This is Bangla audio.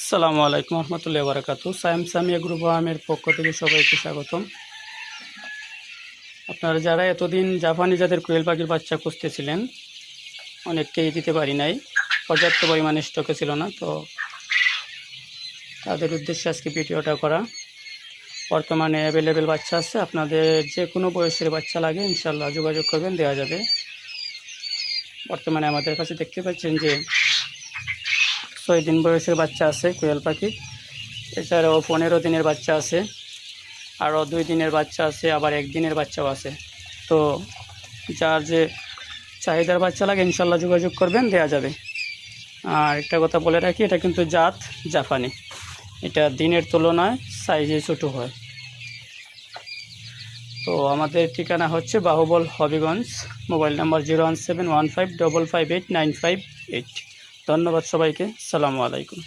আসসালামু আলাইকুম রহমতুল্লাহি ওয়া বারাকাতুহু। সামিয়া গ্রুপ আমের পক্ষ থেকে সবাইকে স্বাগতম। আপনারা যারা এতদিন জাপানি জাতের কোয়েল পাখির বাচ্চা খুঁজতেছিলেন, অনেককেই দিতে পারি নাই, পর্যাপ্ত পরিমাণে স্টকে ছিল না, তো তাদের উদ্দেশ্যে আজকে ভিডিওটা করা। বর্তমানে অ্যাভেলেবেল বাচ্চা আছে, আপনাদের যে কোনো বয়সের বাচ্চা লাগে ইনশাল্লাহ যোগাযোগ করবেন, দেওয়া যাবে। বর্তমানে আমাদের কাছে দেখতে পাচ্ছেন যে 6 দিন বয়সের বাচ্চা আছে কোয়েল পাখি, এছাড়াও 15 দিনের বাচ্চা আছে, আরও 2 দিনের বাচ্চা আছে, আবার 1 দিনের বাচ্চাও আছে। তো যার যে চাহিদার বাচ্চা লাগে ইনশাল্লাহ যোগাযোগ করবেন, দেওয়া যাবে। আর একটা কথা বলে রাখি, এটা কিন্তু জাত জাপানি, এটা দিনের তুলনায় সাইজে ছোটো হয়। তো আমাদের ঠিকানা হচ্ছে বাহুবল হবিগঞ্জ, মোবাইল নাম্বার 01715558958। ধন্যবাদ সবাইকে, আসসালামু আলাইকুম।